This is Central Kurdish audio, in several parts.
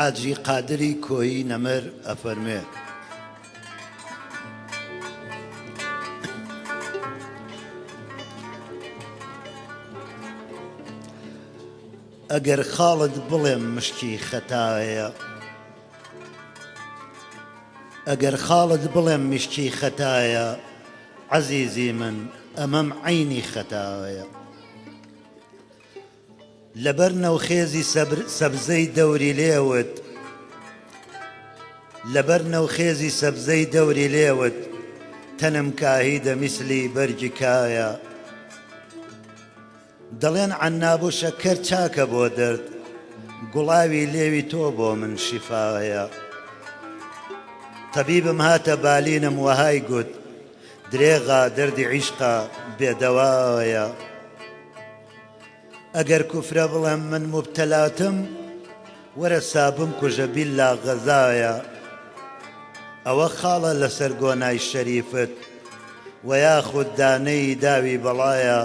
حاجی قادری کۆیی نەمر ئەفەرمێ ئەگەر خاڵت بڵێم مشکی خەتایە ئەگەر خاڵت بڵێم مشکی خەتایە عەزیزی من ئەمەم عەینی خەتایە لەبەر نەوخێزی سەبزەی دەوری لێوت لەبەر نەوخێزی سەبزەی دەوری لێوت تەنم کاهیدە میسلی بەرگی کایە دەڵێن عناب و شەکەر چاکە بۆ دەرد گوڵاوی لێوی تۆ بۆ من شیفایە تەبیبم هاتە بالینم وەهای گوت درێغا دەردی عیشقا بێدەوایە ئەگەر کوفرە بڵێم من مبتەلاتم وەرە سابم کوژە بیللا غەزایە ئەوە خاڵە لەسەر گۆنای شەریفت و یاخود دانەی داوی بەڵایە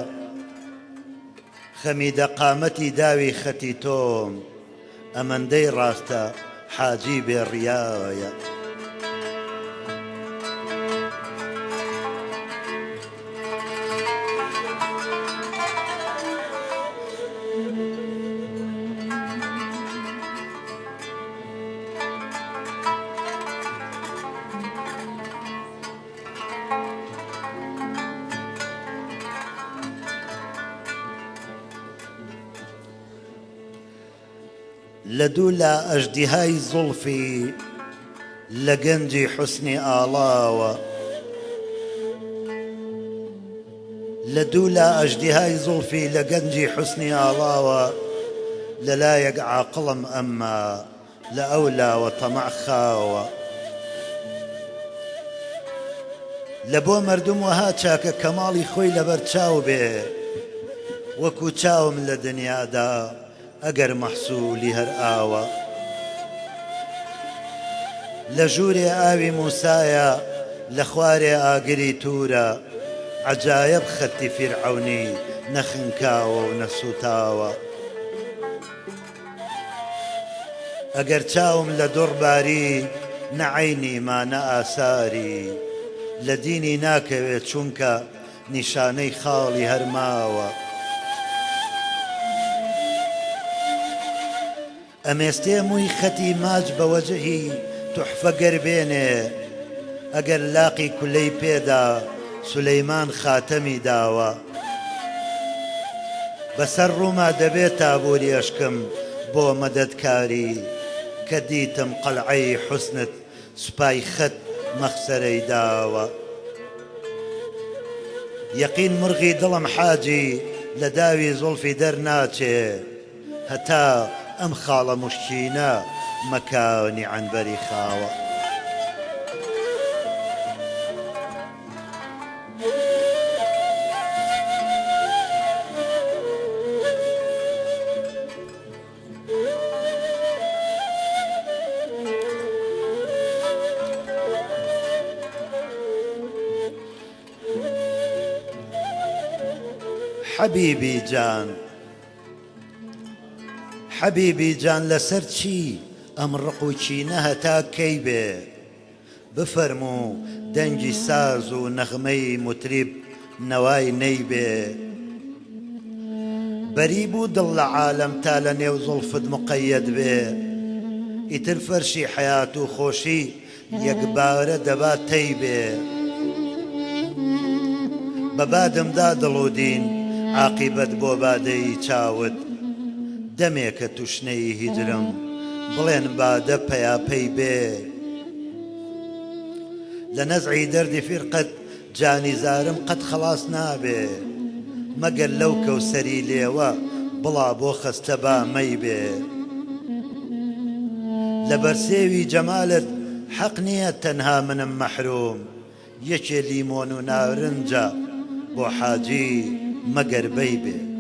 خەمیدە قامەتی داوی خەتی تۆم ئەمەندەی ڕاستە حاجی بێڕیایە لدولا ئەژدیهای زولفی لە گەنجی حوسنی ئاڵاوە لدولا ئەژدیهای زولفی لە گەنجی حوسنی ئاڵاوە لەلایەک عاقڵم ئەمما لە ئەولاوە تەمەع خاوە لە بۆ مەردوم وەها چاکە کەماڵی خۆی لەبەر چاو بێ وەکو چاوم لە دنیادا ئەگەر مەحسوولی هەر ئاوە لە ژوورێ ئاوی موسایە لە خوارێ ئاگری تورە عەجایب خەتی فیرعەونی نەخنکاوە و نەسووتاوە ئەگەر چاوم لە دوڕ باری نە عەینی مانە ئاساری لە دینی ناکەوێت چونکە نیشانەی خاڵی هەرماوە ئەمێستێ مووی خەتی ماچ بە وەجهی توحفە گەربێنێ ئەگەر لاقی کولەی پێدا سولەیمان خاتەمی داوە بەسەر ڕووما دەبێت تابووری ئەشکم بۆ مەدەدکاری کە دیتم قەلعەی حوسنت سوپای خەت مەخسەرەی داوە یەقین مرغی دڵم حاجی لە داوی زولفی دەرناچێ هەتا ئەم خاڵە مشکینە مەکانی عنبەری خاوە حەبیبی جان حەبیبی جان لەسەر چی ئەم ڕق و چینە هەتا کەی بێ بفەرموو دەنگی ساز و نەغمەی متریب نەوای نەی بێ بەری بوو دڵ لە عالەم تا لە نێو زوڵفت مقەیەد بێ ئیتر فەرشی حەیات و خۆشی یەکبارە دەبات تەی بێ بە بادمدا دڵ و دین عاقیبەت بۆ بادەی چاوت دەمێکە توشنەی هیجرم بڵێن بادە پەیاپەی بێ لە نەزعی دەردی فیرقەت جانی زارم قەت خەڵاس نابێ مەگەر لەو کەوسەری لێوە بڵا بۆ خەستە بامەی بێ لە بەرسێوی جەمالت حەق نییە تەنها منم مەحروم یەکێ لیمۆن و ناورنجە بۆ حاجی مەگەر بەی بێ